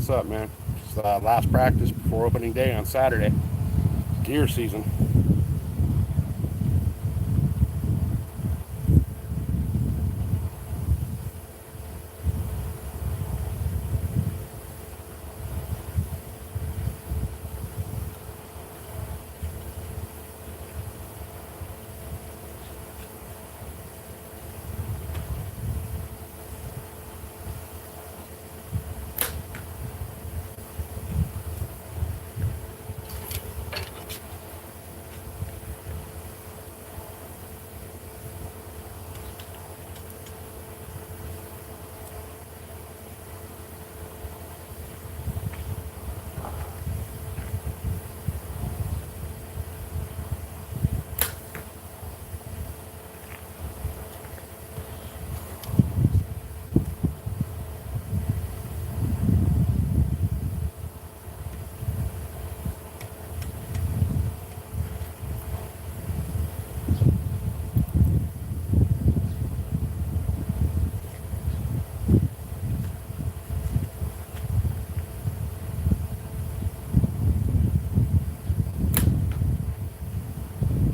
what's up, man? It's last practice before opening day on Saturday. Deer season.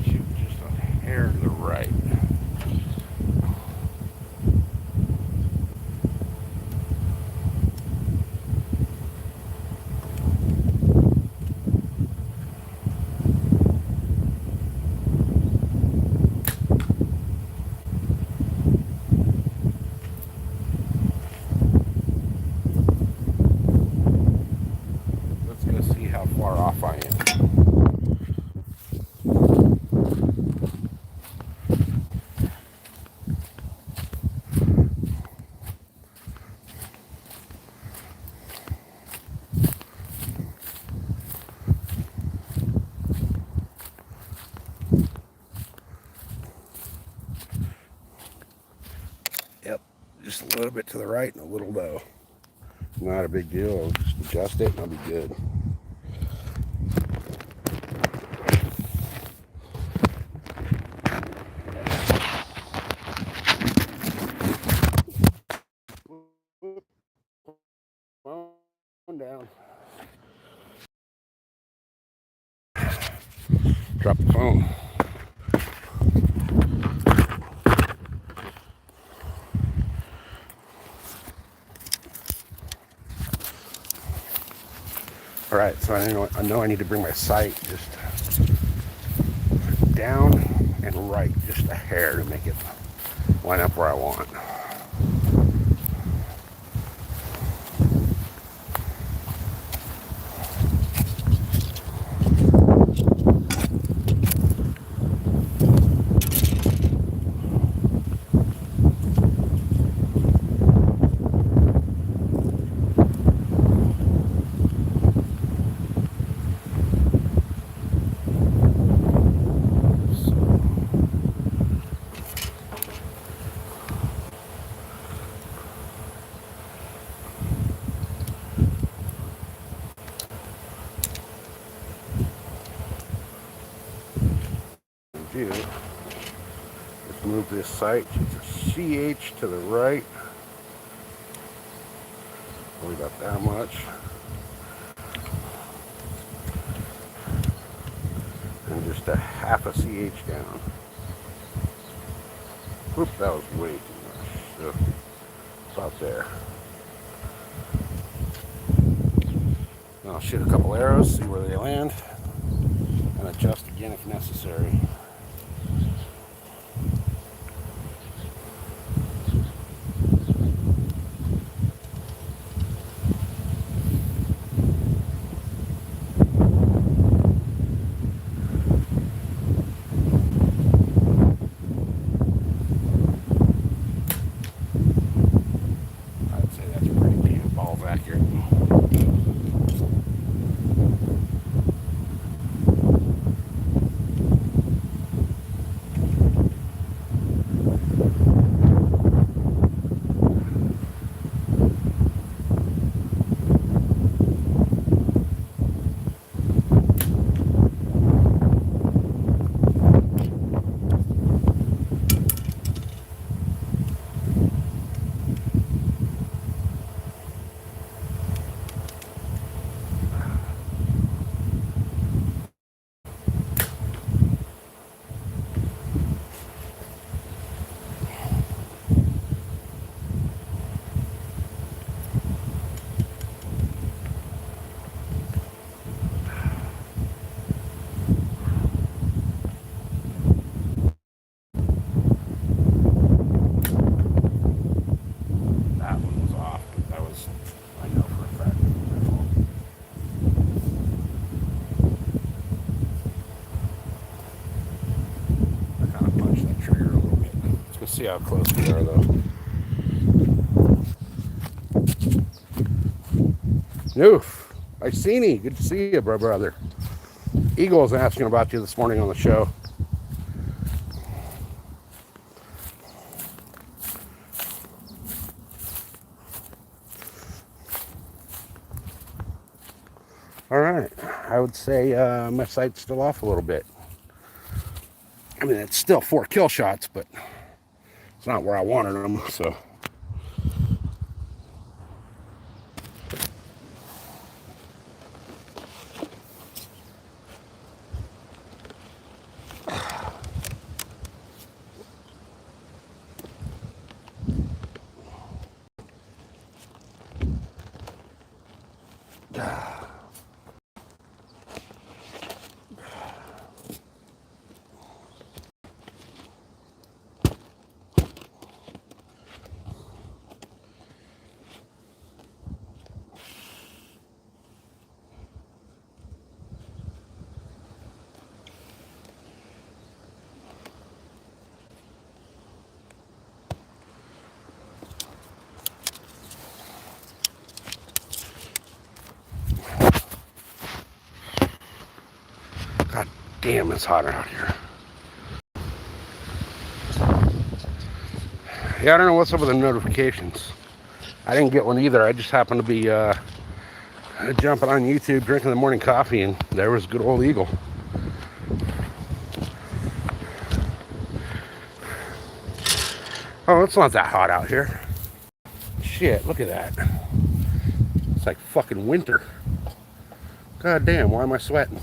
Shoot, just a hair to the right. Let's go see how far off I am. Yep, just a little bit to the right and a little low. Not a big deal. I'll just adjust it and I'll be good. Phone down. Drop the phone. All right, so I know I need to bring my sight just down and right, just a hair to make it line up where I want. Do just move this sight to CH to the right. Only about that much. And just a half a CH down. Whoop, that was way too much. So, about there. I'll shoot a couple arrows, see where they land, and adjust again if necessary. I'd say that's pretty damn balls accurate. how close we are, though. Noof, Iceni, good to see you, brother. Eagle's asking about you this morning on the show. All right, I would say my sight's still off a little bit. I mean, it's still 4 kill shots, but it's not where I wanted them, so. God damn, it's hot out here. Yeah, I don't know what's up with the notifications. I didn't get one either. I just happened to be jumping on YouTube, drinking the morning coffee, and there was good old Eagle. Oh, it's not that hot out here. Shit, look at that. It's like fucking winter. God damn, why am I sweating?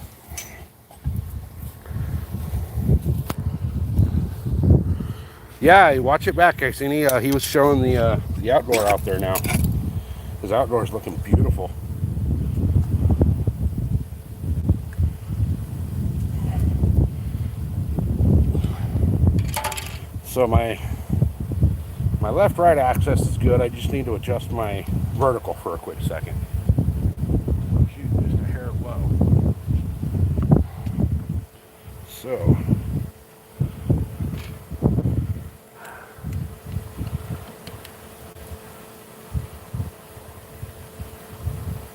Yeah, watch it back. I seen he was showing the outdoor out there now. His outdoor is looking beautiful. So my left-right axis is good. I just need to adjust my vertical for a quick second. Shoot, just a hair low. So.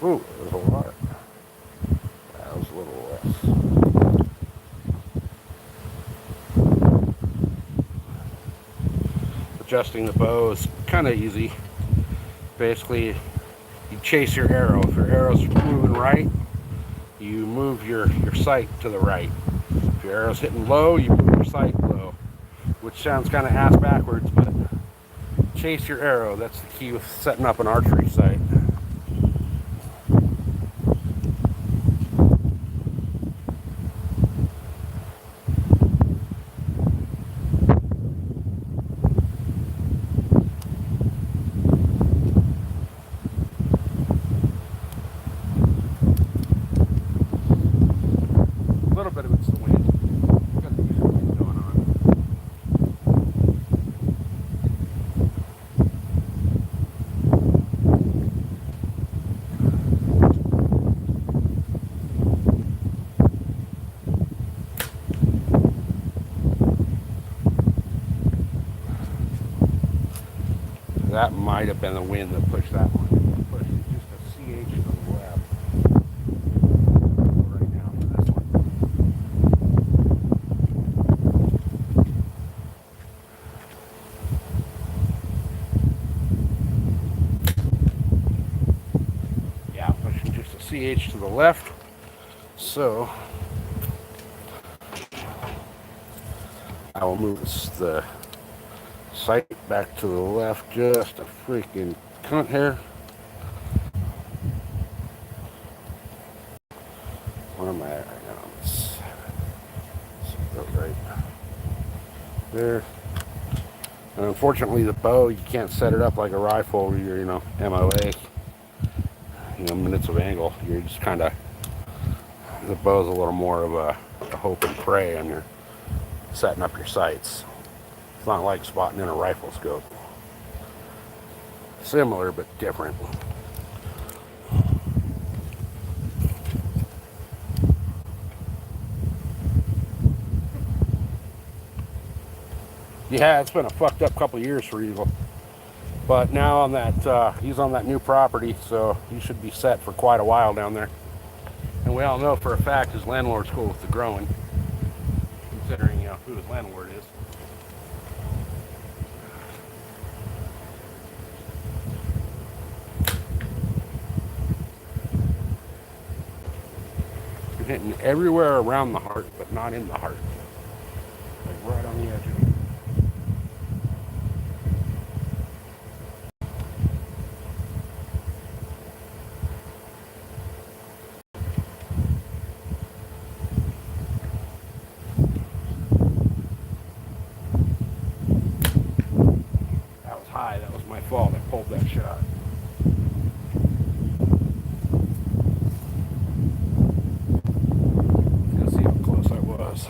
Ooh, there's a lot. That was a little less. Adjusting the bow is kind of easy. Basically, you chase your arrow. If your arrow's moving right, you move your sight to the right. If your arrow's hitting low, you move your sight low. Which sounds kind of ass backwards, but chase your arrow. That's the key with setting up an archery sight. That might have been the wind that pushed that one. Pushed it just a CH to the left. Right now for this one. Yeah, pushing just a CH to the left. So I will move the sight back to the left just a freaking cunt here. Where am I at right now? Let's go right there. And unfortunately, the bow, you can't set it up like a rifle where you're, MOA, minutes of angle. You're just kind of, the bow's a little more of a hope and pray on your setting up your sights. It's not like spotting in a rifle scope. Similar, but different. Yeah, Yeah, it's been a fucked up couple years for Eagle. But now on that, he's on that new property, so he should be set for quite a while down there. And we all know for a fact his landlord's cool with the growing, considering who his landlord is. You're hitting everywhere around the heart, but not in the heart. Like right on the edge of it. That was my fault. I pulled that shot. Let's see how close I was.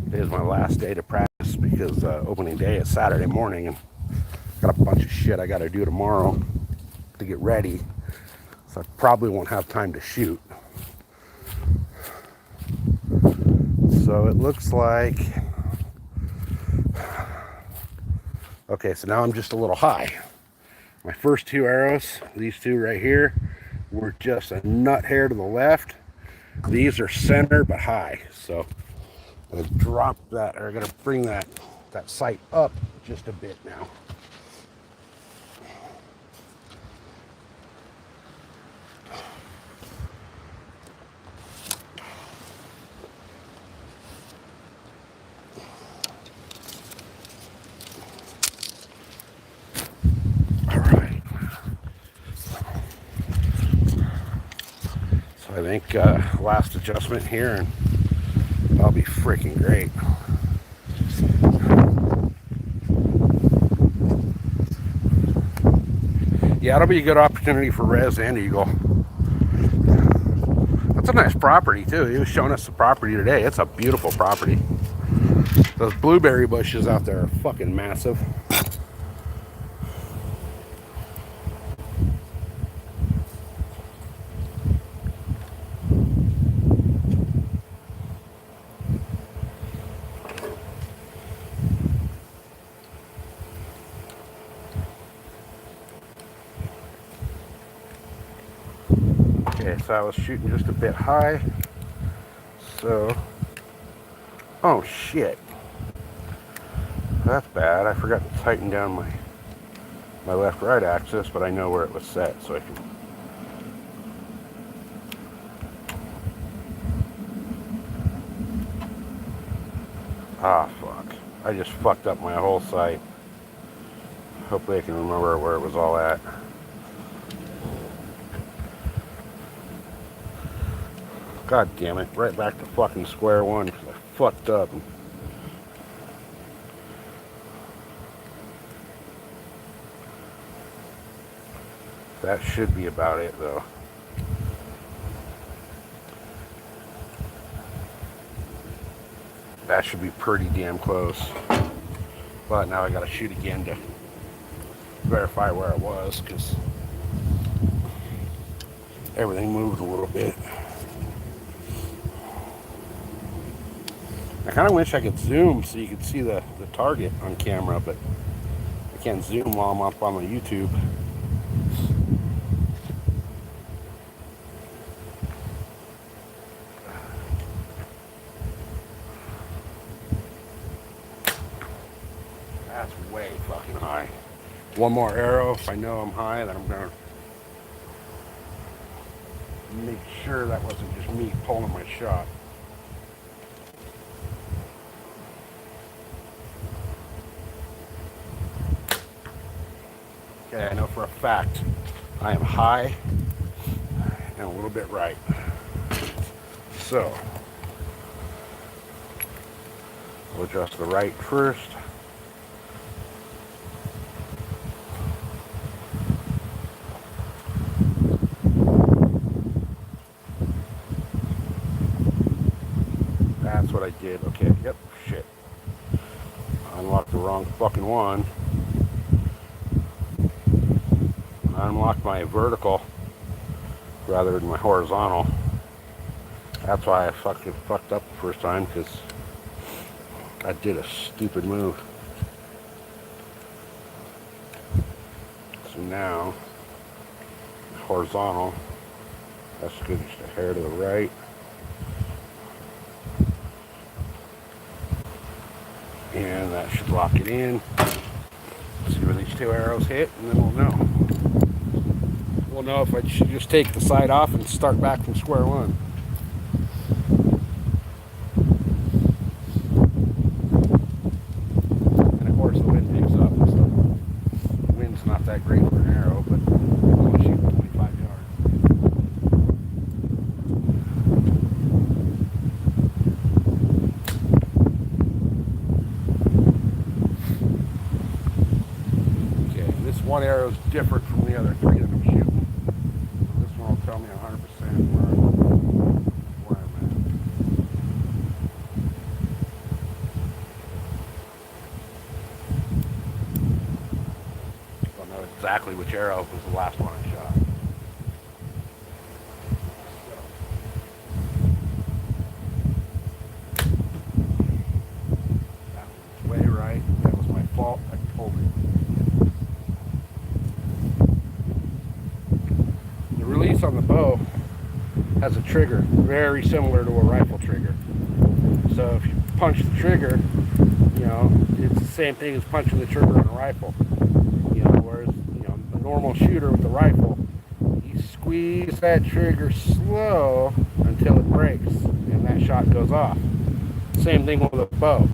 Today's my last day to practice because opening day is Saturday morning, and I got a bunch of shit I got to do tomorrow to get ready. So I probably won't have time to shoot. So it looks like... Okay, so now I'm just a little high. My first two arrows, these two right here, were just a nut hair to the left. These are center but high. So I'm gonna drop that, or I'm gonna bring that sight up just a bit now. I think last adjustment here and I'll be freaking great. Yeah, it'll be a good opportunity for Rez and Eagle. That's a nice property too. He was showing us the property today. It's a beautiful property. Those blueberry bushes out there are fucking massive. Okay, so I was shooting just a bit high. So, oh shit. That's bad. I forgot to tighten down my left-right axis, but I know where it was set, so I can... Ah, fuck. I just fucked up my whole sight. Hopefully I can remember where it was all at. God damn it. Right back to fucking square one, because I fucked up. That should be about it, though. That should be pretty damn close. But now I gotta shoot again to verify where it was, because everything moved a little bit. I kind of wish I could zoom so you could see the target on camera, but I can't zoom while I'm up on the YouTube. That's way fucking high. One more arrow. If I know I'm high, then I'm gonna make sure that wasn't just me pulling my shot. Okay, I know for a fact I am high and a little bit right. So, we'll adjust the right first. That's what I did. Okay, yep, shit. I unlocked the wrong fucking one. I unlocked my vertical rather than my horizontal. That's why I fucking fucked up the first time, because I did a stupid move. So now, horizontal, that's good, just a hair to the right. And that should lock it in. See where these two arrows hit, and then we'll know. We'll know if I should just take the side off and start back from square one. And of course the wind picks up, so the wind's not that great for an arrow, but I'm only shooting 25 yards. Okay, this one arrow is different from the other three that I'm shooting. This one will tell me 100% where I'm at. I'll know exactly which arrow was the last one I shot. That was way right. That was my fault. I told it. The release on the bow has a trigger very similar to a rifle trigger. So if you punch the trigger, you know, it's the same thing as punching the trigger on a rifle. You know, whereas, you know, the normal shooter with the rifle, you squeeze that trigger slow until it breaks and that shot goes off. Same thing with a bow.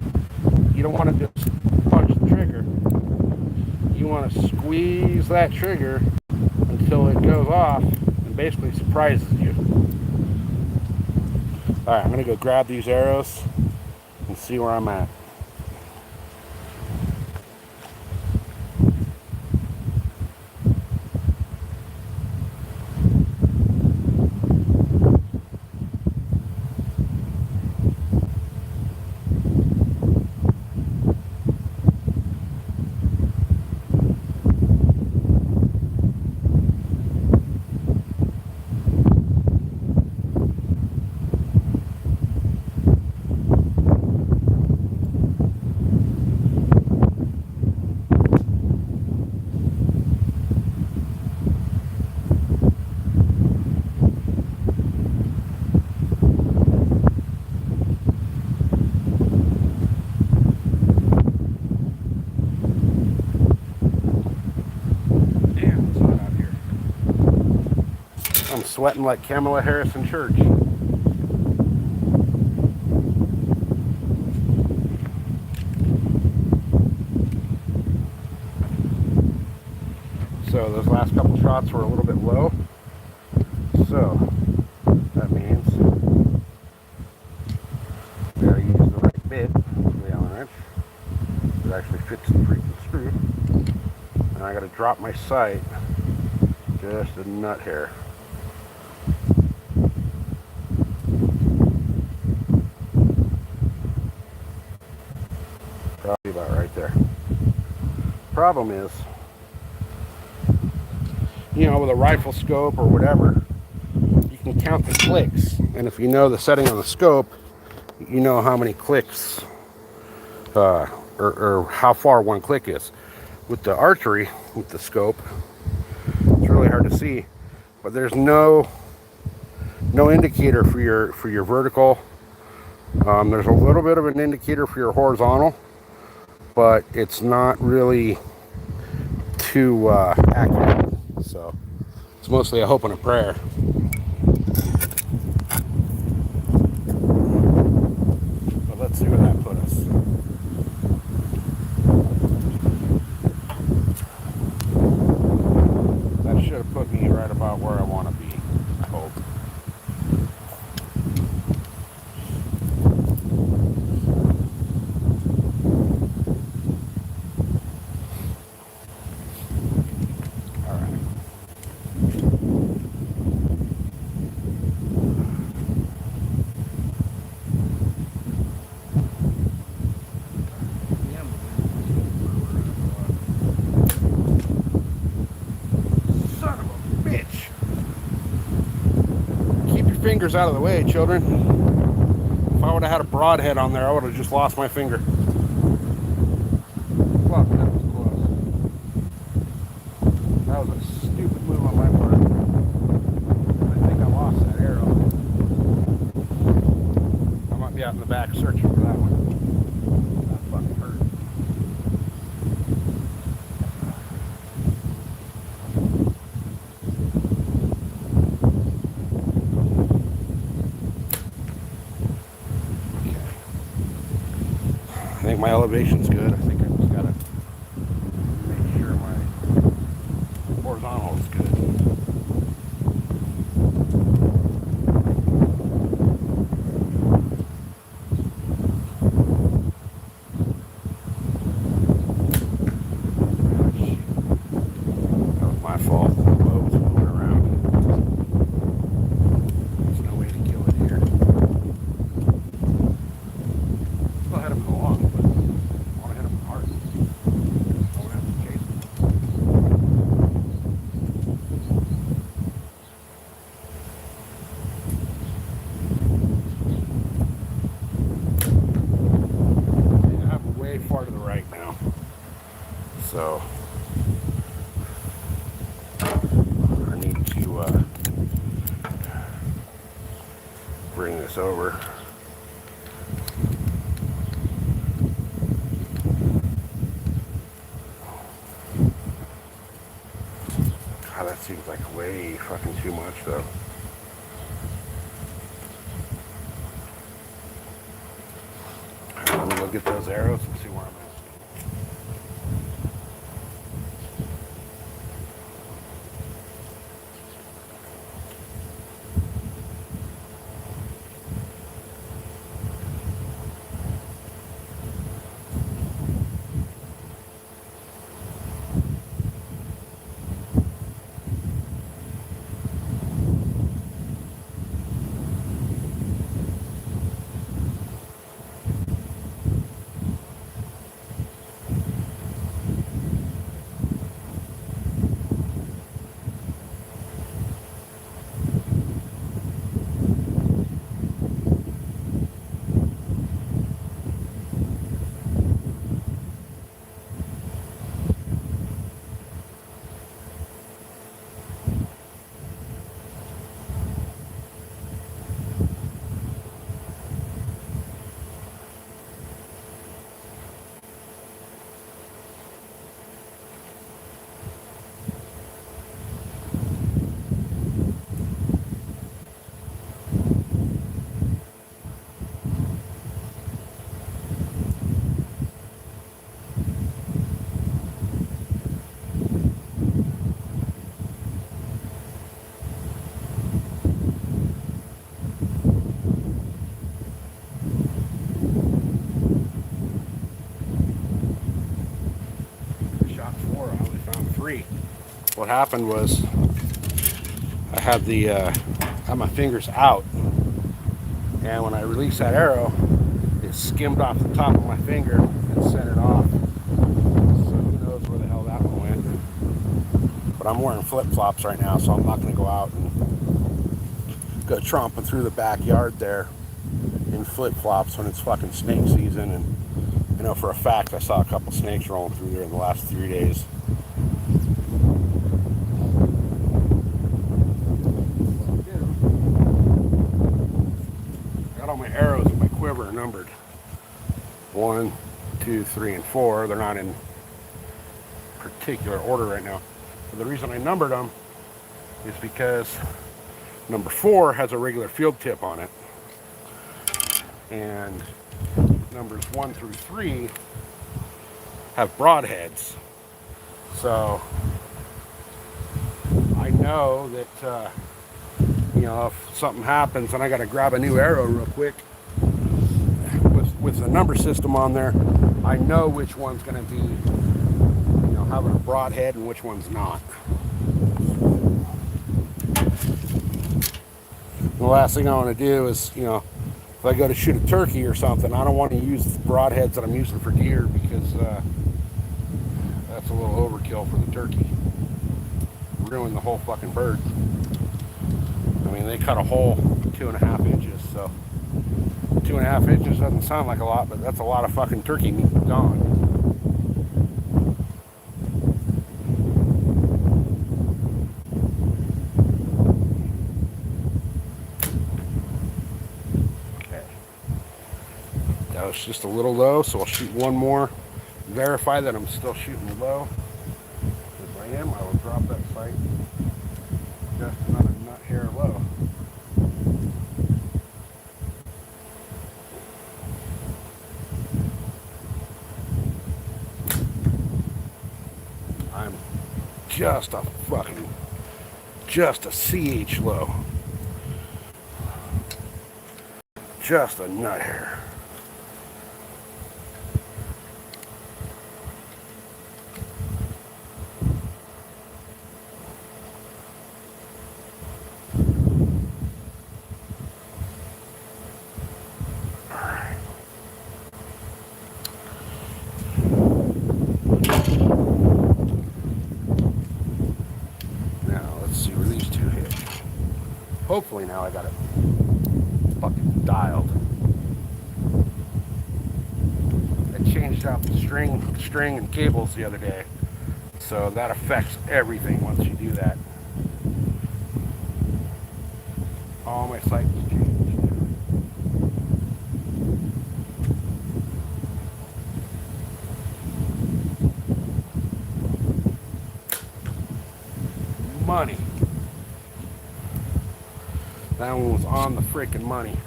You don't want to just punch the trigger. You want to squeeze that trigger until it goes off and basically surprises you. Alright, I'm going to go grab these arrows and see where I'm at. I'm sweating like Kamala Harris in church. So those last couple shots were a little bit low. So that means we gotta use the right bit for the Allen wrench. It actually fits the freaking screw. And I gotta drop my sight just a nut hair. Probably about right there. Problem is, you know, with a rifle scope or whatever, you can count the clicks. And if you know the setting on the scope, you know how many clicks or how far one click is. With the archery, with the scope, it's really hard to see. But there's no indicator for your vertical. There's a little bit of an indicator for your horizontal, but it's not really too accurate. So it's mostly a hope and a prayer. But let's see where that put us. That should have put me right about where I want to be, I hope. fingers out of the way, children. If I would have had a broadhead on there, I would have just lost my finger. Fuck, that was close. That was a stupid move on my part. I think I lost that arrow. I might be out in the back searching for that one. That fucking hurt. I think my elevation's good. I think I just gotta make sure my horizontal is good. That was my fault. The bow was moving around. There's no way to kill it here. Still had him go long, but I want to hit him hard. I want to have to chase him. Yeah, I'm way far to the right now. So I need to bring this over. God, that seems like way fucking too much though. Let me go get those arrows and see where I'm at. Shot 4, I only found 3. What happened was I had had my fingers out, and when I released that arrow, it skimmed off the top of my finger and sent it off. So who knows where the hell that one went. But I'm wearing flip-flops right now, so I'm not going to go out and go tromping through the backyard there in flip-flops when it's fucking snake season. And I know for a fact I saw a couple snakes rolling through there in the last 3 days. Got all my arrows in my quiver numbered. 1, 2, 3, and 4. They're not in particular order right now. But the reason I numbered them is because number 4 has a regular field tip on it. And numbers 1 through 3 have broadheads. So I know that if something happens and I got to grab a new arrow real quick with the number system on there, I know which one's going to be having a broadhead and which one's not. The last thing I want to do is, if I go to shoot a turkey or something, I don't want to use the broadheads that I'm using for deer because that's a little overkill for the turkey. Ruin the whole fucking bird. I mean, they cut a hole 2.5 inches. So 2.5 inches doesn't sound like a lot, but that's a lot of fucking turkey meat gone. Okay. That was just a little low, so I'll shoot one more. Verify that I'm still shooting low. If I am, I will drop that sight just another nut hair low. I'm just a CH low. Just a nut hair. Hopefully now I got it fucking dialed. I changed out the string and cables the other day, so that affects everything once you do that. All my sights changed. Money. That one was on the freaking money.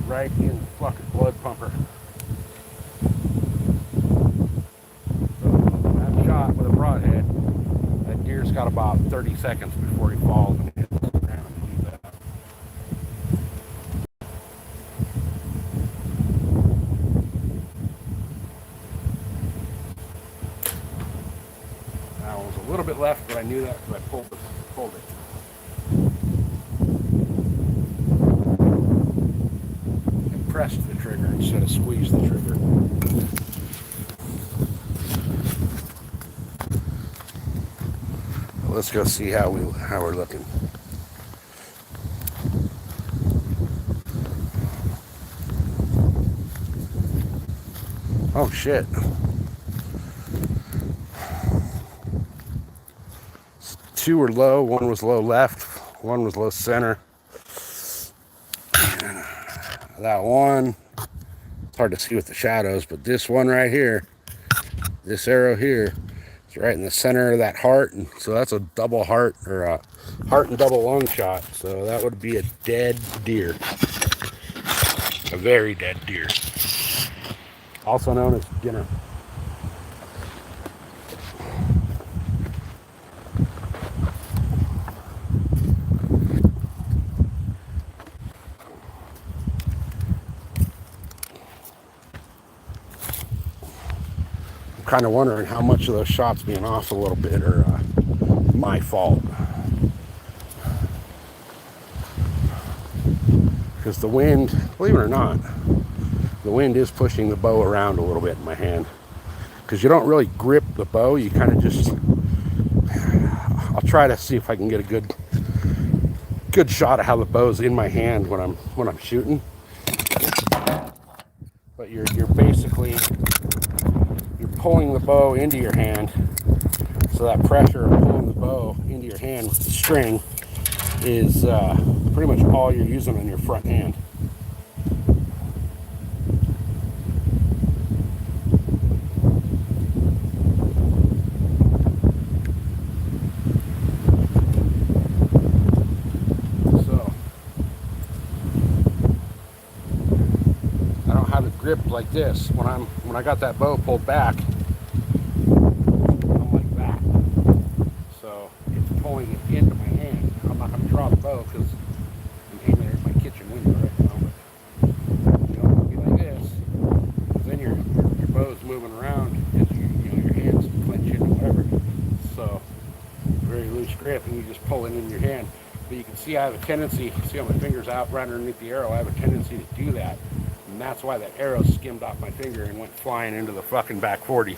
Right in the fucking blood pumper. So that shot with a broadhead, that deer's got about 30 seconds before he falls and hits the ground to do that. Now it was a little bit left, but I knew that because I pulled it. Pressed the trigger instead of squeezed the trigger. Let's go see how we're looking. Oh shit. Two were low, one was low left, one was low center. That one, it's hard to see with the shadows, but this one right here, this arrow here, it's right in the center of that heart, and so that's a double heart, or a heart and double lung shot, so that would be a dead deer. A very dead deer. Also known as dinner. Kind of wondering how much of those shots being off a little bit are my fault, because the wind, believe it or not, the wind is pushing the bow around a little bit in my hand, because you don't really grip the bow, you kind of just, I'll try to see if I can get a good shot of how the bow's in my hand when I'm shooting, but you're basically pulling the bow into your hand, so that pressure of pulling the bow into your hand with the string is pretty much all you're using on your front hand. So I don't have it gripped like this. When I got that bow pulled back, I'm like that. So it's pulling it into my hand. I'm not going to draw the bow because I'm aiming at my kitchen window right now. But you know, it'll be like this. Then your bow's moving around as your hands clench into whatever. So very loose grip, and you just pull it in your hand. But you can see I have a tendency, see how my finger's out right underneath the arrow, I have a tendency to do that. And that's why that arrow skimmed off my finger and went flying into the fucking back 40.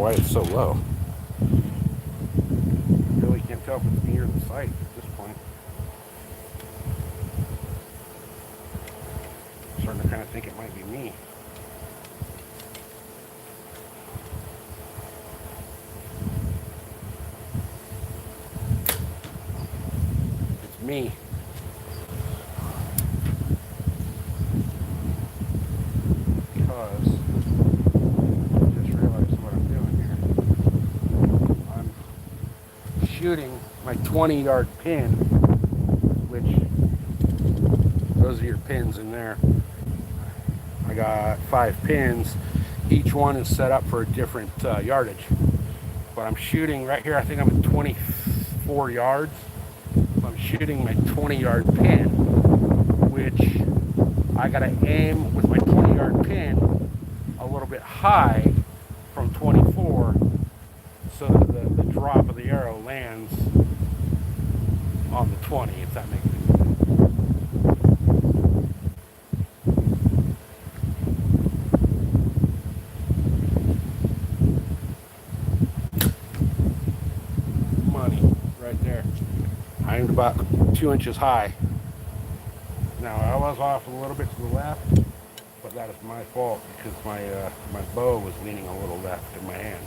why it's so low. I really can't tell if it's me or the sight at this point. I'm starting to kind of think it might be me. It's me. Because I just realized what I'm doing here. I'm shooting my 20-yard pin, which those are your pins in there. I got 5 pins. Each one is set up for a different yardage. But I'm shooting right here. I think I'm at 24 yards. So I'm shooting my 20-yard pin, which I got to aim with my 20-yard pin a little bit high from 24 so that the drop of the arrow lands on the 20, if that makes sense. Money right there. I aimed about 2 inches high. Now I was off a little bit to the left, but that is my fault because my bow was leaning a little left in my hand.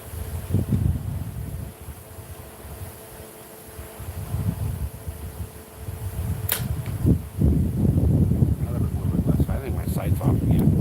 Now that was a little bit less. I think my sight's off again.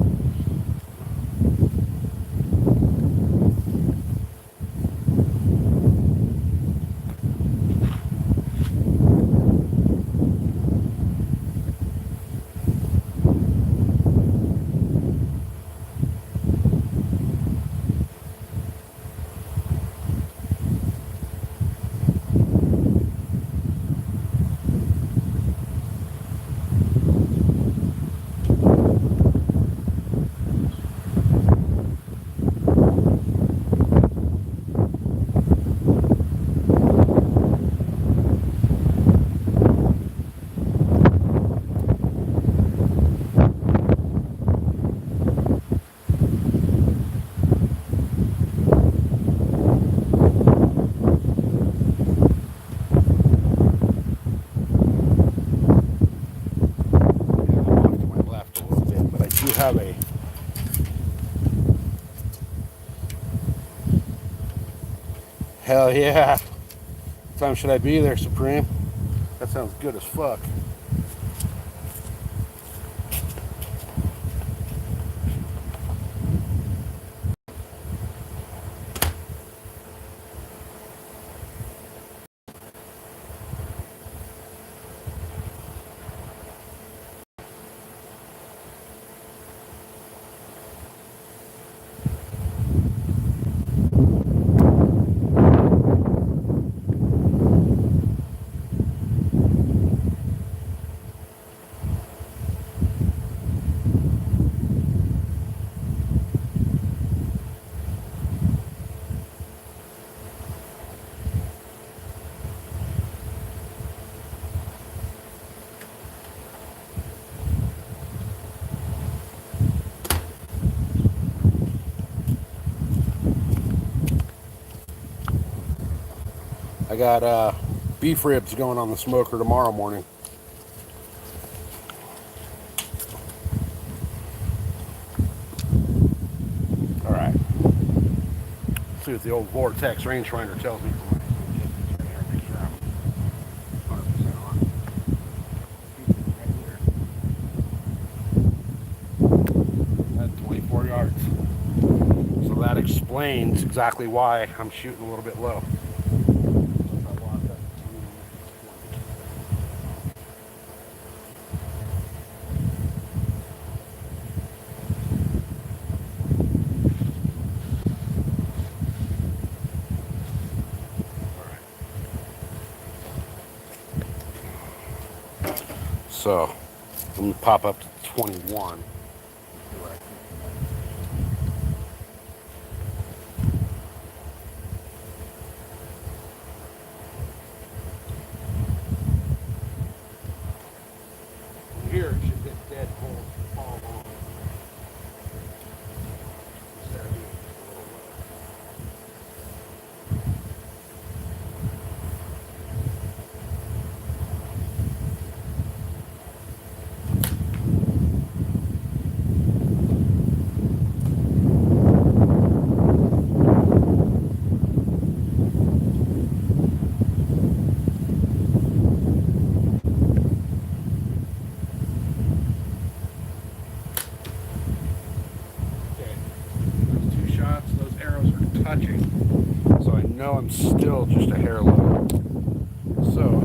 Have a hell yeah. What time should I be there, Supreme? That sounds good as fuck. I got beef ribs going on the smoker tomorrow morning. All right. Let's see what the old Vortex rangefinder tells me for my distance right here. Make sure I'm 100% on. Right there. That's 24 yards. So that explains exactly why I'm shooting a little bit low. So let me pop up to 21. Here it should get dead full all along. Instead of being a little low. touching. So I know I'm still just a hair low. So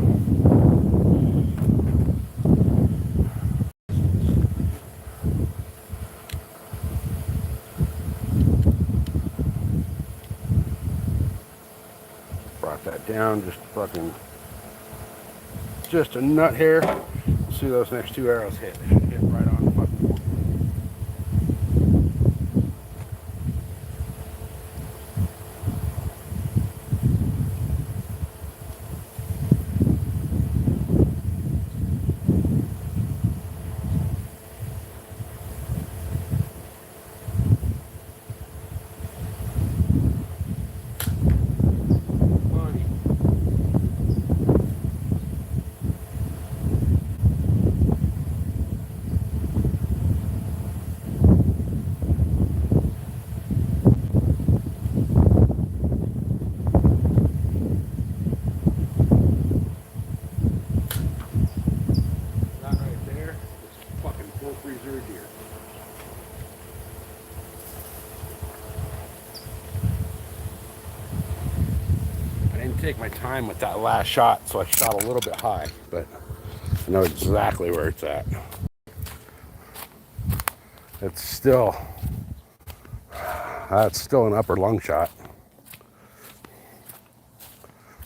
brought that down, just a nut hair. See those next two arrows hit. They should hit right on the fucking point. Take my time with that last shot, so I shot a little bit high, but I know exactly where it's at. That's still an upper lung shot.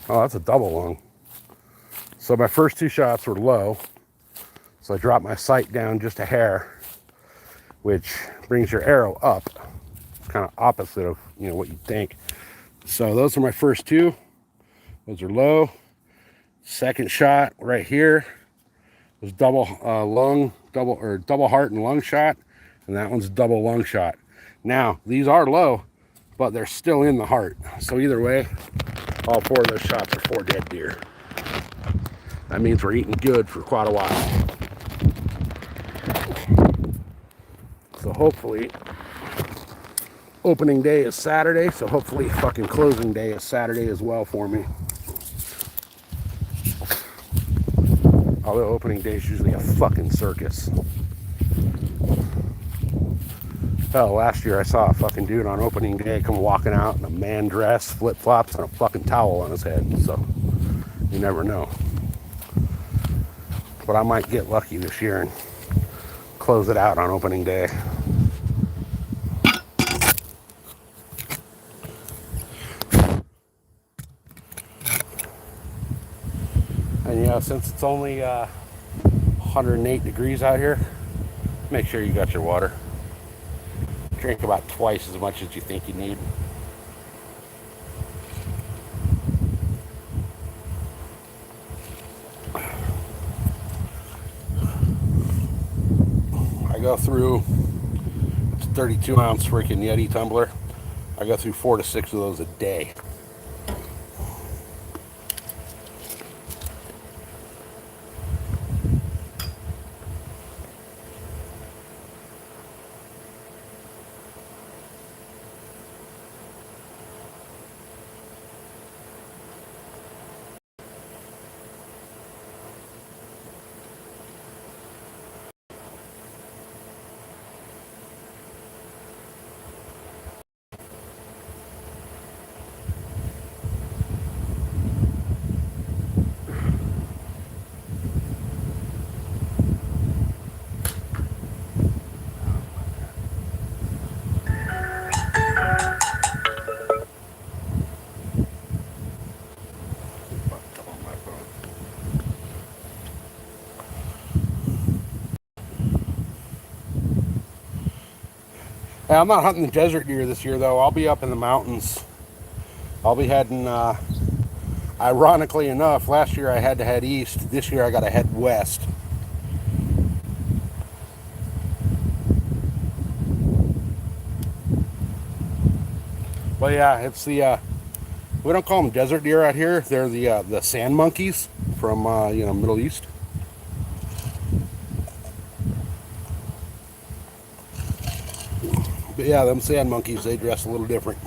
Oh, that's a double lung. So my first two shots were low, so I dropped my sight down just a hair, which brings your arrow up, kind of opposite of what you think. So those are my first two. Those are low. Second shot right here was double heart and lung shot, and that one's double lung shot. Now these are low, but they're still in the heart. So either way, all four of those shots are 4 dead deer. That means we're eating good for quite a while. So hopefully, opening day is Saturday, so hopefully fucking closing day is Saturday as well for me. Although opening day is usually a fucking circus. Hell, last year I saw a fucking dude on opening day come walking out in a man dress, flip-flops, and a fucking towel on his head. So, you never know. But I might get lucky this year and close it out on opening day. And since it's only 108 degrees out here, make sure you got your water. Drink about twice as much as you think you need. I go through, it's a 32-ounce freaking Yeti tumbler. I go through 4 to 6 of those a day. I'm not hunting the desert deer this year, though. I'll be up in the mountains. I'll be heading, ironically enough, last year I had to head east. This year I got to head west. But yeah, it's the, we don't call them desert deer out here. They're the sand monkeys from, Middle East. But yeah, them sand monkeys, they dress a little different.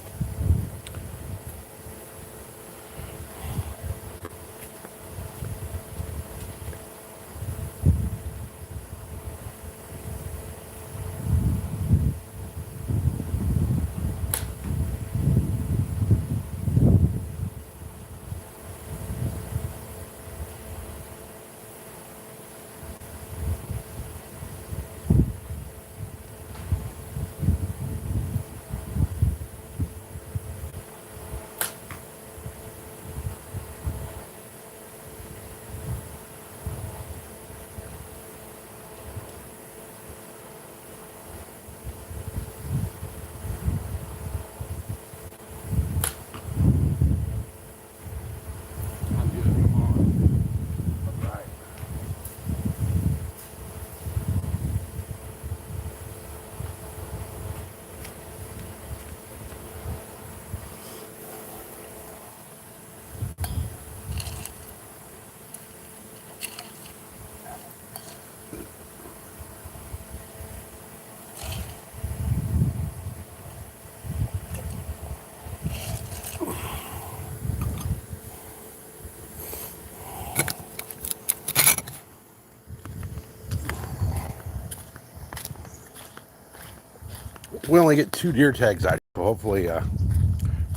we only get 2 deer tags out. So hopefully,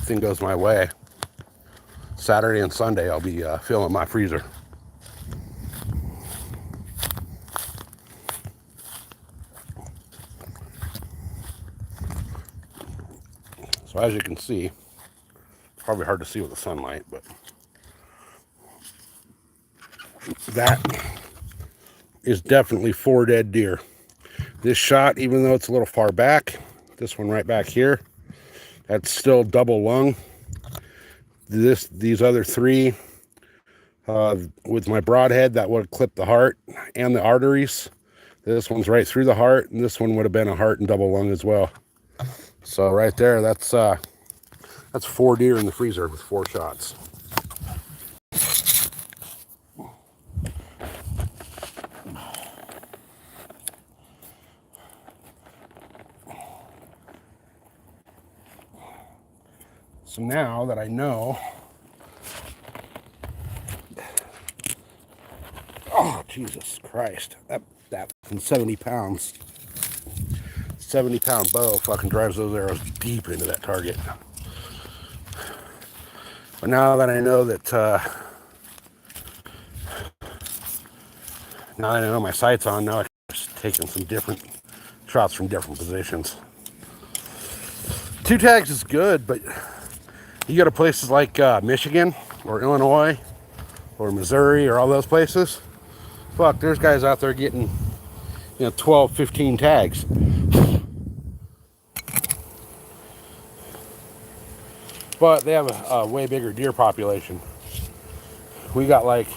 thing goes my way. Saturday and Sunday, I'll be filling my freezer. So as you can see, it's probably hard to see with the sunlight, but that is definitely 4 dead deer. This shot, even though it's a little far back, this one right back here, that's still double lung. These other 3, with my broadhead, that would have clipped the heart and the arteries. This one's right through the heart, and this one would have been a heart and double lung as well. So right there, that's 4 deer in the freezer with 4 shots. So now that I know, oh Jesus Christ, that 70 pounds, 70-pound bow fucking drives those arrows deep into that target. But now that I know that, now that I know my sight's on, now I can just taking some different shots from different positions. 2 tags is good, but you go to places like Michigan or Illinois or Missouri or all those places, fuck, there's guys out there getting, 12, 15 tags. But they have a way bigger deer population. We got like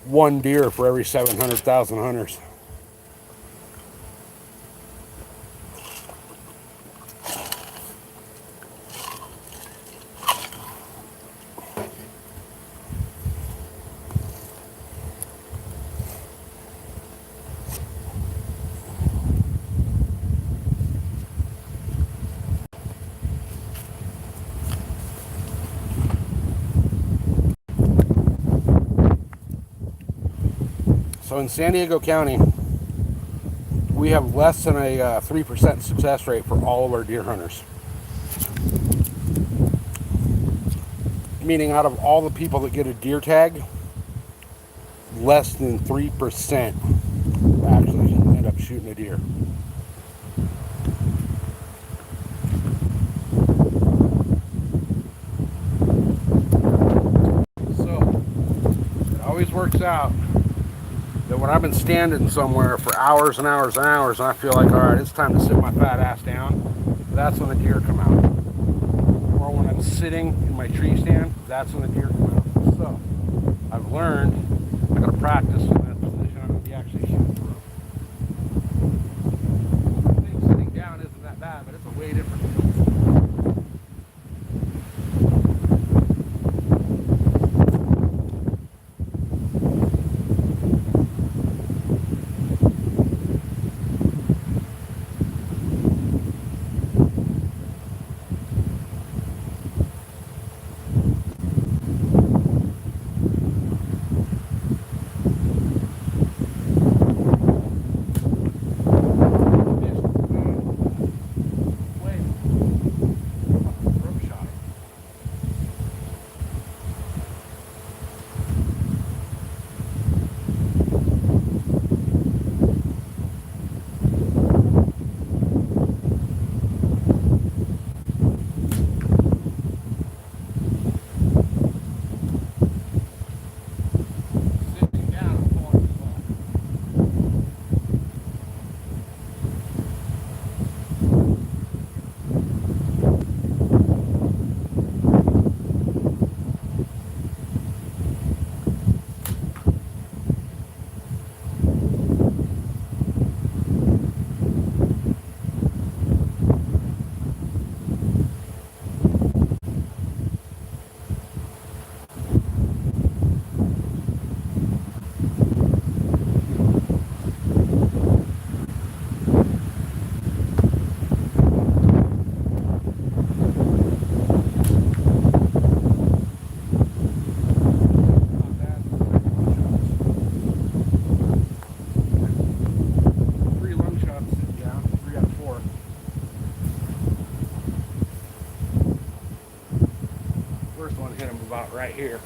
1 deer for every 700,000 hunters. So in San Diego County, we have less than a 3% success rate for all of our deer hunters. Meaning out of all the people that get a deer tag, less than 3% actually end up shooting a deer. So it always works out that when I've been standing somewhere for hours and hours and hours and I feel like, all right, it's time to sit my fat ass down, that's when the deer come out. Or when I'm sitting in my tree stand, that's when the deer come out. So I've learned I gotta practice in that position I'm gonna be actually shooting from. I think sitting down isn't that bad, but it's a way different feel. right here.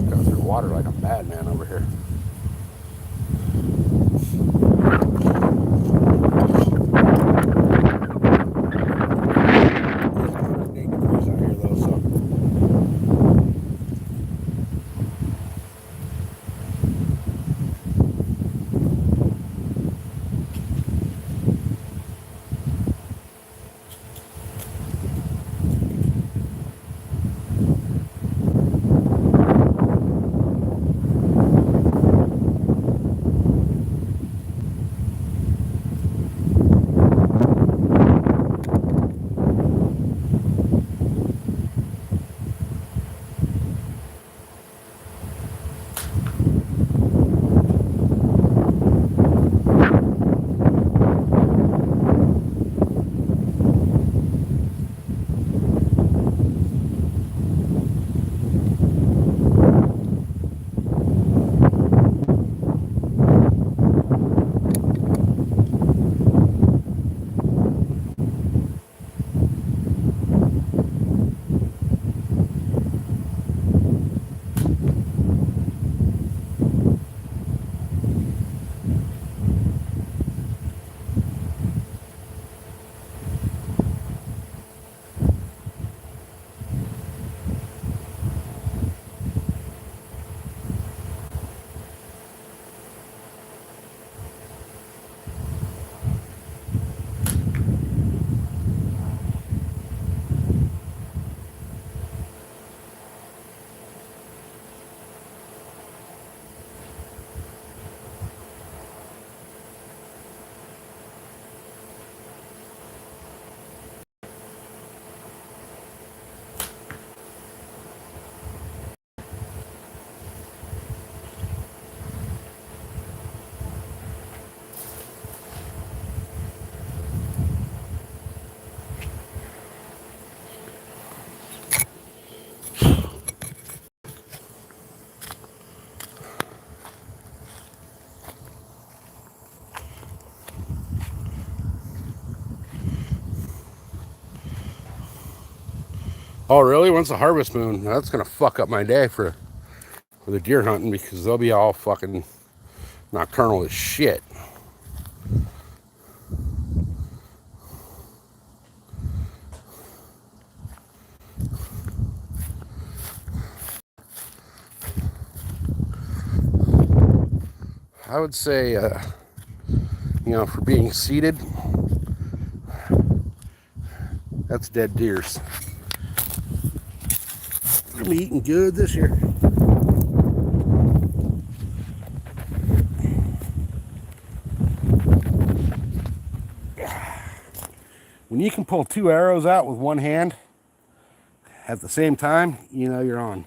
Goes through water like a madman over here. Oh, really? When's the harvest moon? That's gonna fuck up my day for the deer hunting because they'll be all fucking nocturnal as shit. I would say, for being seated, that's dead deers. We're gonna be eating good this year. When you can pull 2 arrows out with one hand at the same time, you know you're on.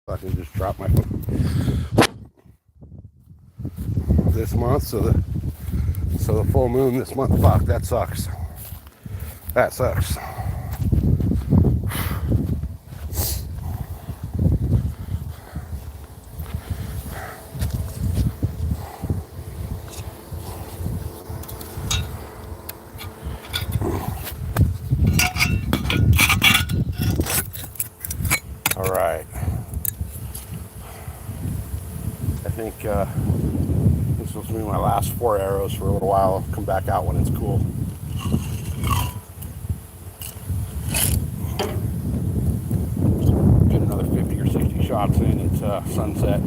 Fucking just dropped my phone this month, so the full moon this month. Fuck, that sucks. That sucks. All right. think this was gonna be my last 4 arrows for a little while. I'll come back out when it's cool. Get another 50 or 60 shots in. It's sunset.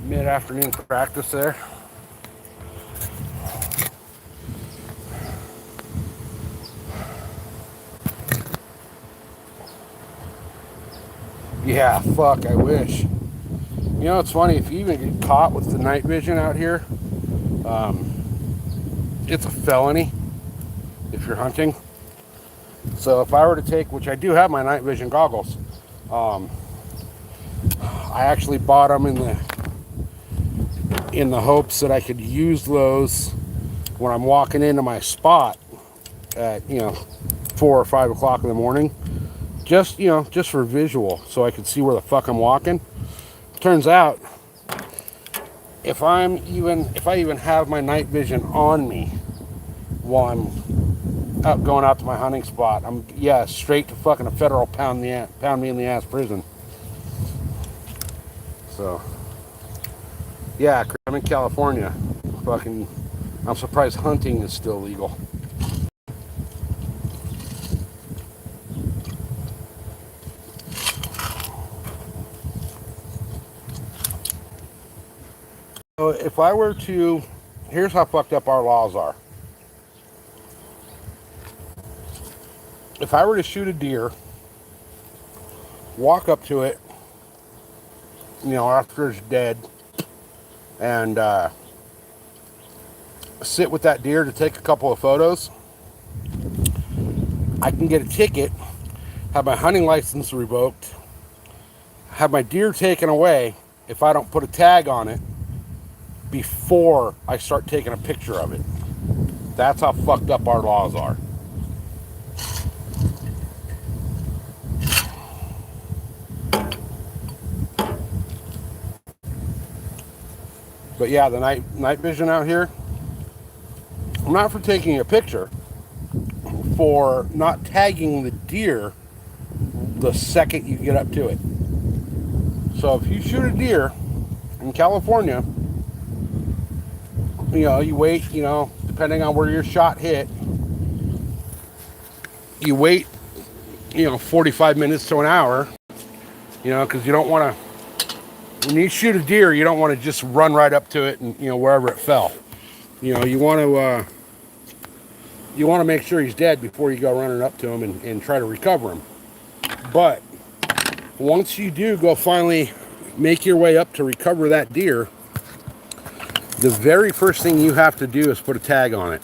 Mid-afternoon practice there. Yeah, fuck, I wish. You know, it's funny, if you even get caught with the night vision out here, it's a felony if you're hunting. So if I were to take, which I do have my night vision goggles, I actually bought them in the hopes that I could use those when I'm walking into my spot at 4 or 5 o'clock in the morning, just for visual, so I could see where the fuck I'm walking. Turns out, if I even have my night vision on me while I'm going out to my hunting spot, I'm straight to fucking a federal pound me in the ass prison. So yeah, I'm in California. Fucking, I'm surprised hunting is still legal. So if I were to, here's how fucked up our laws are. If I were to shoot a deer, walk up to it, after it's dead, and sit with that deer to take a couple of photos, I can get a ticket, have my hunting license revoked, have my deer taken away if I don't put a tag on it before I start taking a picture of it. That's how fucked up our laws are. But yeah, the night vision out here, I'm not for taking a picture, for not tagging the deer the second you get up to it. So if you shoot a deer in California, you wait, depending on where your shot hit, you wait, 45 minutes to an hour, because you don't want to, when you shoot a deer, you don't want to just run right up to it and, wherever it fell. You want to make sure he's dead before you go running up to him and try to recover him. But once you do go finally make your way up to recover that deer, the very first thing you have to do is put a tag on it.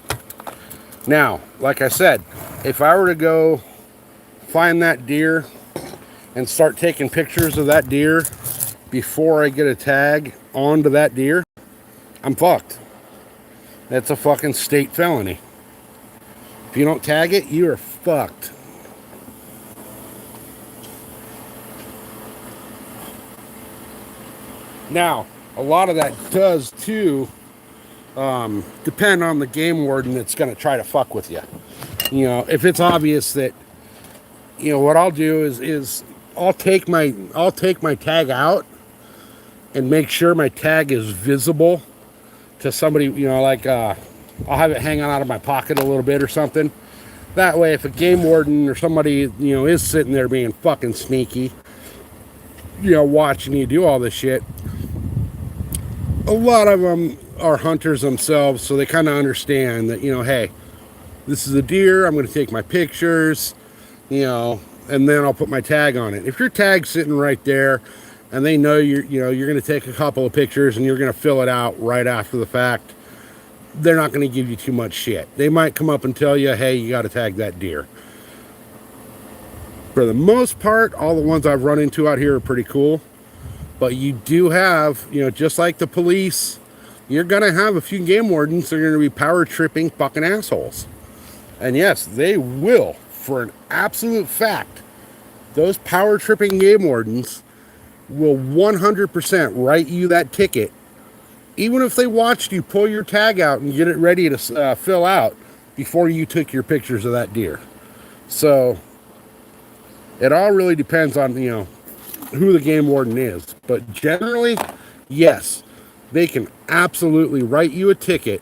Now, like I said, if I were to go find that deer and start taking pictures of that deer before I get a tag onto that deer, I'm fucked. That's a fucking state felony. If you don't tag it, you are fucked. Now, a lot of that does too depend on the game warden that's going to try to fuck with you. You know, if it's obvious that, you know, what I'll do is I'll take my tag out and make sure my tag is visible to somebody, you know, like I'll have it hanging out of my pocket a little bit or something. That way, if a game warden or somebody, you know, is sitting there being fucking sneaky, you know, watching you do all this shit, a lot of them are hunters themselves, so they kind of understand that, you know, hey, this is a deer, I'm going to take my pictures, you know, and then I'll put my tag on it. If your tag's sitting right there and they know you're going to take a couple of pictures and you're going to fill it out right after the fact, they're not going to give you too much shit. They might come up and tell you, hey, you got to tag that deer. For the most part, all the ones I've run into out here are pretty cool. But you do have, you know, just like the police, you're going to have a few game wardens that are going to be power tripping fucking assholes. And yes, they will, for an absolute fact, those power tripping game wardens will 100% write you that ticket, even if they watched you pull your tag out and get it ready to fill out before you took your pictures of that deer. So it all really depends on, you know, who the game warden is. But generally, yes, they can absolutely write you a ticket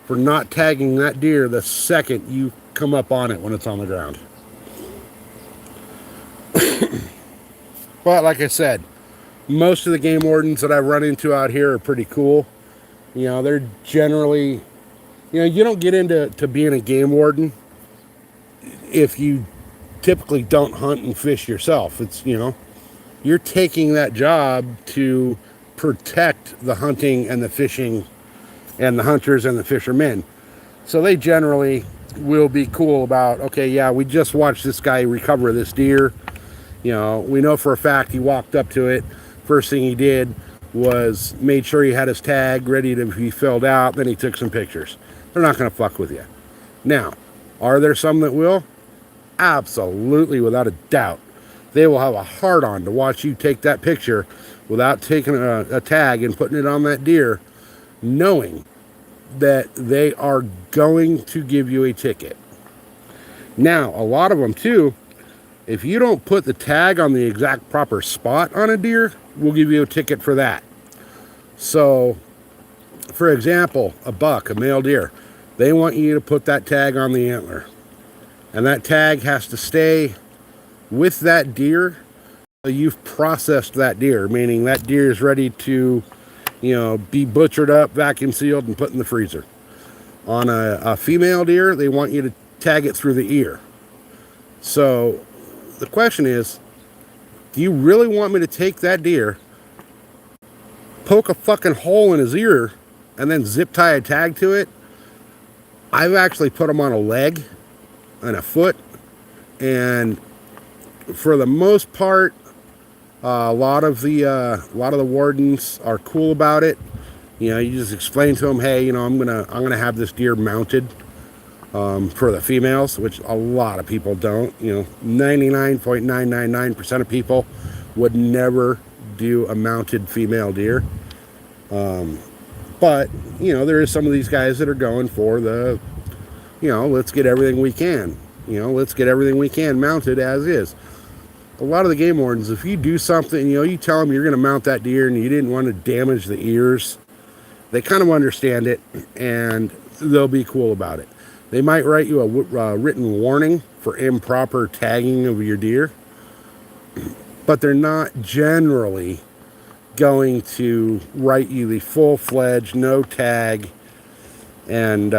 for not tagging that deer the second you come up on it when it's on the ground. But like I said, most of the game wardens that I've run into out here are pretty cool. You know, they're generally, you know, you don't get into being a game warden if you typically don't hunt and fish yourself. It's, you know, you're taking that job to protect the hunting and the fishing and the hunters and the fishermen. So they generally will be cool about, okay, yeah, we just watched this guy recover this deer. You know, we know for a fact he walked up to it. First thing he did was made sure he had his tag ready to be filled out. Then he took some pictures. They're not going to fuck with you. Now, are there some that will? Absolutely, without a doubt. They will have a hard-on to watch you take that picture without taking a tag and putting it on that deer, knowing that they are going to give you a ticket. Now, a lot of them, too, if you don't put the tag on the exact proper spot on a deer, we'll give you a ticket for that. So, for example, a buck, a male deer, they want you to put that tag on the antler. And that tag has to stay with that deer until you've processed that deer, meaning that deer is ready to, you know, be butchered up, vacuum sealed, and put in the freezer. On a female deer, they want you to tag it through the ear. So the question is, do you really want me to take that deer, poke a fucking hole in his ear, and then zip tie a tag to it? I've actually put them on a leg and a foot, and for the most part, a lot of the wardens are cool about it. You know, you just explain to them, hey, you know, I'm gonna have this deer mounted for the females, which a lot of people don't. You know, 99.999% of people would never do a mounted female deer. But you know, there is some of these guys that are going for the, you know, let's get everything we can. You know, let's get everything we can mounted as is. A lot of the game wardens, if you do something, you know, you tell them you're going to mount that deer and you didn't want to damage the ears, they kind of understand it and they'll be cool about it. They might write you a written warning for improper tagging of your deer, but they're not generally going to write you the full-fledged, no tag, and,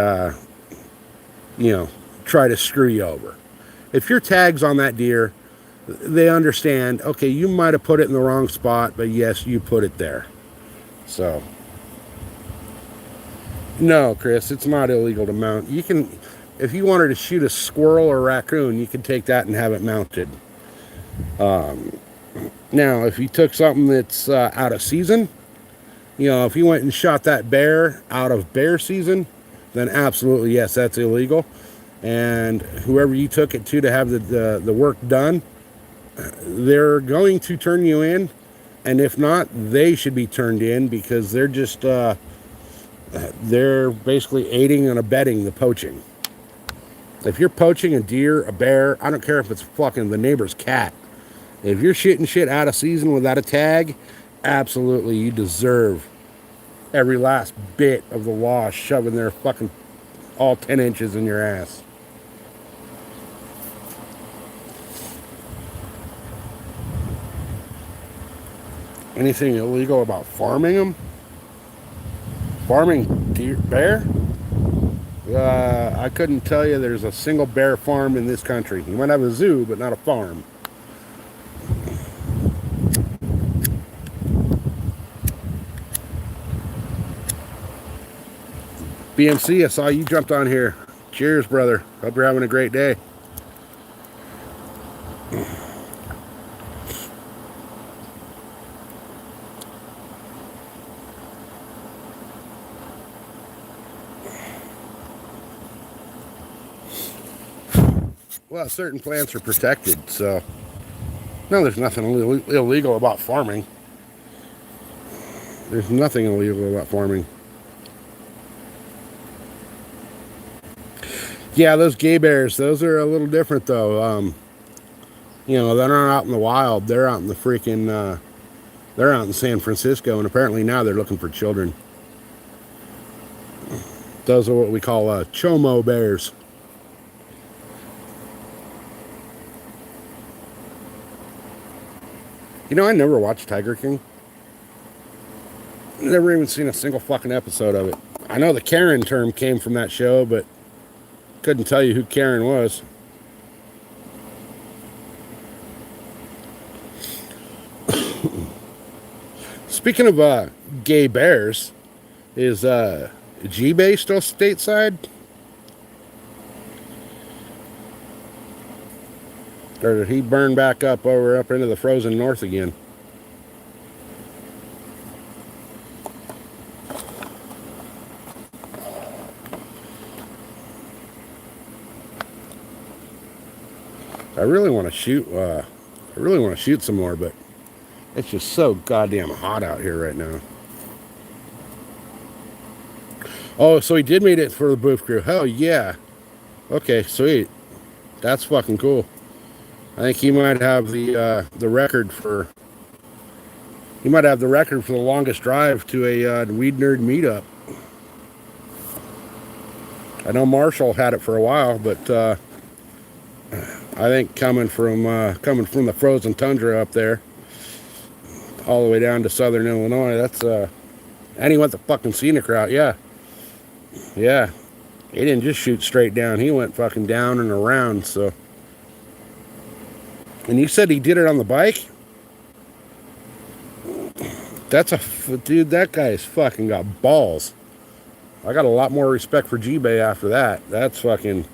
you know, try to screw you over. If your tag's on that deer, they understand, okay, you might have put it in the wrong spot, but yes, you put it there. So, no, Chris, it's not illegal to mount. You can, if you wanted to shoot a squirrel or raccoon, you can take that and have it mounted. Now, if you took something that's out of season, if you went and shot that bear out of bear season, then absolutely yes, that's illegal. And whoever you took it to have the work done, they're going to turn you in. And if not, they should be turned in because they're just they're basically aiding and abetting the poaching. If you're poaching a deer, a bear, I don't care if it's fucking the neighbor's cat. If you're shooting shit out of season without a tag, absolutely you deserve every last bit of the law shoving their fucking all 10 inches in your ass. Anything illegal about farming them? Farming deer, bear? I couldn't tell you there's a single bear farm in this country. You might have a zoo, but not a farm. BMC, I saw you jumped on here. Cheers, brother. Hope you're having a great day. Well, certain plants are protected, so no, there's nothing illegal about farming. There's nothing illegal about farming. Yeah, those gay bears, those are a little different, though. They're not out in the wild. They're out in the freaking, they're out in San Francisco, and apparently now they're looking for children. Those are what we call chomo bears. I never watched Tiger King. Never even seen a single fucking episode of it. I know the Karen term came from that show, but couldn't tell you who Karen was. Speaking of gay bears, is G-Bay still stateside? Or did he burn back up into the frozen north again? I really want to shoot some more, but it's just so goddamn hot out here right now. Oh, so he did meet it for the Booth Crew. Hell yeah. Okay, sweet. That's fucking cool. I think he might have the record for. He might have the record for the longest drive to a Weed Nerd meetup. I know Marshall had it for a while, but I think coming from the frozen tundra up there, all the way down to southern Illinois, that's and he went the fucking scenic route. Yeah. He didn't just shoot straight down. He went fucking down and around. So. And you said he did it on the bike? Dude, that guy's fucking got balls. I got a lot more respect for G-Bay after that. That's fucking...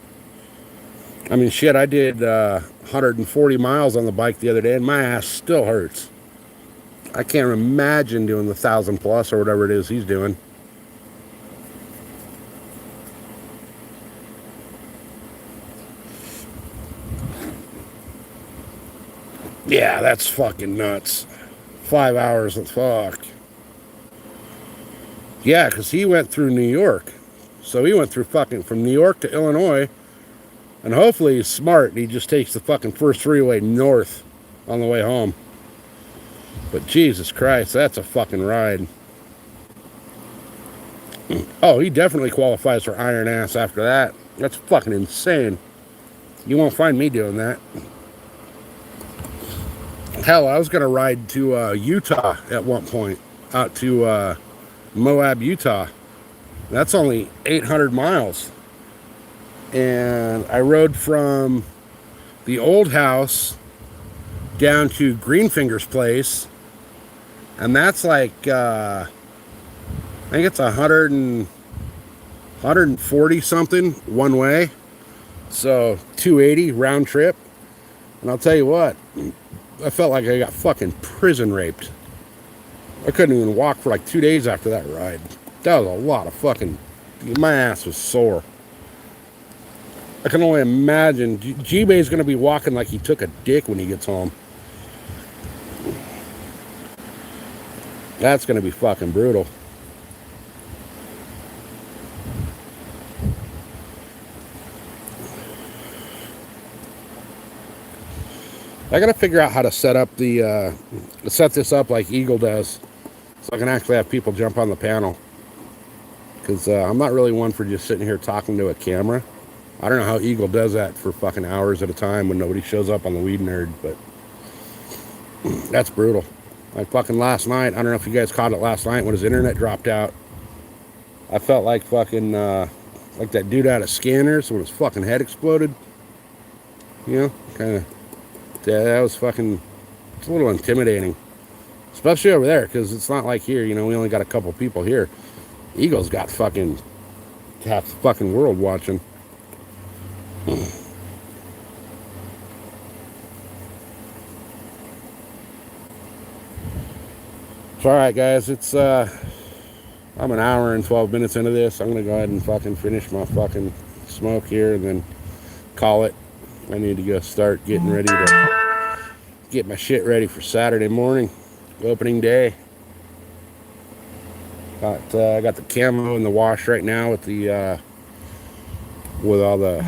I mean, shit, I did 140 miles on the bike the other day, and my ass still hurts. I can't imagine doing the 1,000 plus or whatever it is he's doing. Yeah, that's fucking nuts. 5 hours of fuck. Yeah, because he went through New York. So he went through fucking from New York to Illinois. And hopefully he's smart and he just takes the fucking first freeway north on the way home. But Jesus Christ, that's a fucking ride. Oh, he definitely qualifies for Iron Ass after that. That's fucking insane. You won't find me doing that. Hell, I was going to ride to Utah at one point. Out to Moab, Utah. That's only 800 miles. And I rode from the old house down to Greenfinger's place. And that's like, I think it's 140 something one way. So 280 round trip. And I'll tell you what, I felt like I got fucking prison raped. I couldn't even walk for like 2 days after that ride. That was a lot of fucking... My ass was sore. I can only imagine. G-Bay's going to be walking like he took a dick when he gets home. That's going to be fucking brutal. I got to figure out how to set up the... set this up like Eagle does. So I can actually have people jump on the panel. Because I'm not really one for just sitting here talking to a camera. I don't know how Eagle does that for fucking hours at a time when nobody shows up on the Weed Nerd, but that's brutal. Like fucking last night, I don't know if you guys caught it last night when his internet dropped out. I felt like fucking, like that dude out of Scanners when his fucking head exploded. You know, kind of, that was fucking, it's a little intimidating. Especially over there, because it's not like here, you know, we only got a couple people here. Eagle's got fucking half the fucking world watching. So, alright guys, it's I'm an hour and 12 minutes into this. I'm gonna go ahead and fucking finish my fucking smoke here and then call it. I need to go start getting ready to get my shit ready for Saturday morning, opening day. I got the camo in the wash right now with the with all the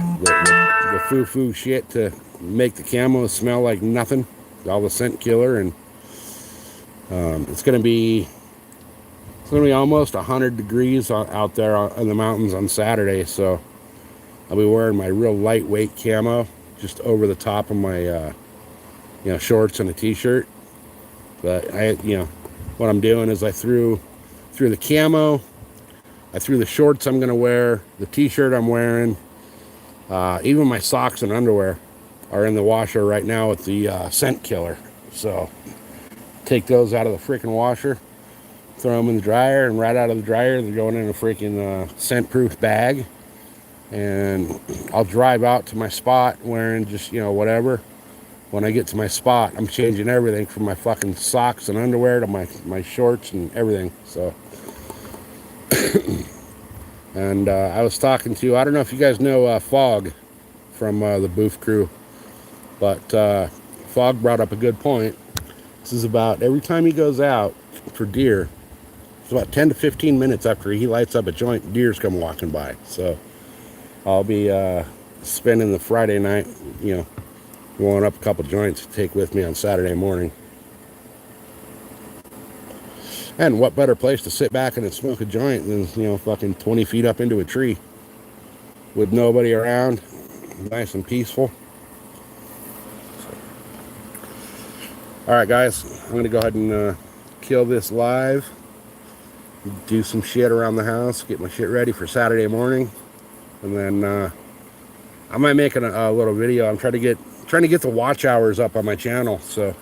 foo-foo shit to make the camo smell like nothing. All the scent killer, and it's gonna be almost 100 degrees out there in the mountains on Saturday, so I'll be wearing my real lightweight camo just over the top of my you know, shorts and a t-shirt. But what I'm doing is I threw the camo, I threw the shorts I'm gonna wear, the t-shirt I'm wearing, even my socks and underwear are in the washer right now with the scent killer. So take those out of the freaking washer, throw them in the dryer, and right out of the dryer they're going in a freaking scent proof bag. And I'll drive out to my spot wearing just, you know, whatever. When I get to my spot, I'm changing everything from my fucking socks and underwear to my shorts and everything. So and I was talking to, I don't know if you guys know Fog from the Booth crew, but Fog brought up a good point. This is about every time he goes out for deer, it's about 10 to 15 minutes after he lights up a joint, deers come walking by. So I'll be spending the Friday night, you know, rolling up a couple joints to take with me on Saturday morning. And what better place to sit back and smoke a joint than, you know, fucking 20 feet up into a tree with nobody around, nice and peaceful. All right, guys, I'm going to go ahead and kill this live, do some shit around the house, get my shit ready for Saturday morning, and then I might make a little video. I'm trying to get the watch hours up on my channel, so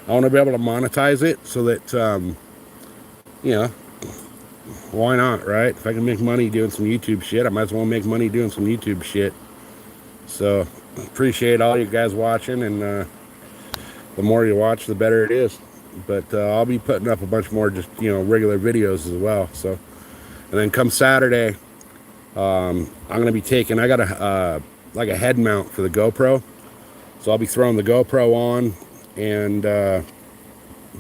I want to be able to monetize it so that you know, why not, right? If I can make money doing some YouTube shit, I might as well make money doing some YouTube shit. So appreciate all you guys watching, and the more you watch, the better it is. But I'll be putting up a bunch more just, you know, regular videos as well. So, and then come Saturday, I'm gonna be taking, I got a like a head mount for the GoPro, so I'll be throwing the GoPro on and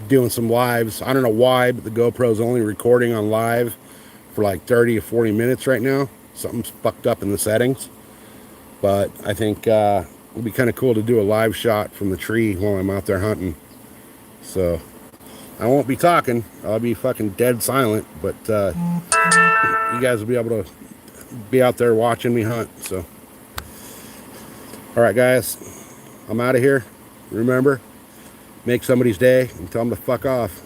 doing some lives. I don't know why, but the GoPro's only recording on live for like 30 to 40 minutes right now. Something's fucked up in the settings, but I think it'd be kind of cool to do a live shot from the tree while I'm out there hunting. So I won't be talking, I'll be fucking dead silent, but you guys will be able to be out there watching me hunt. So all right, guys, I'm out of here. Remember, make somebody's day and tell them to fuck off.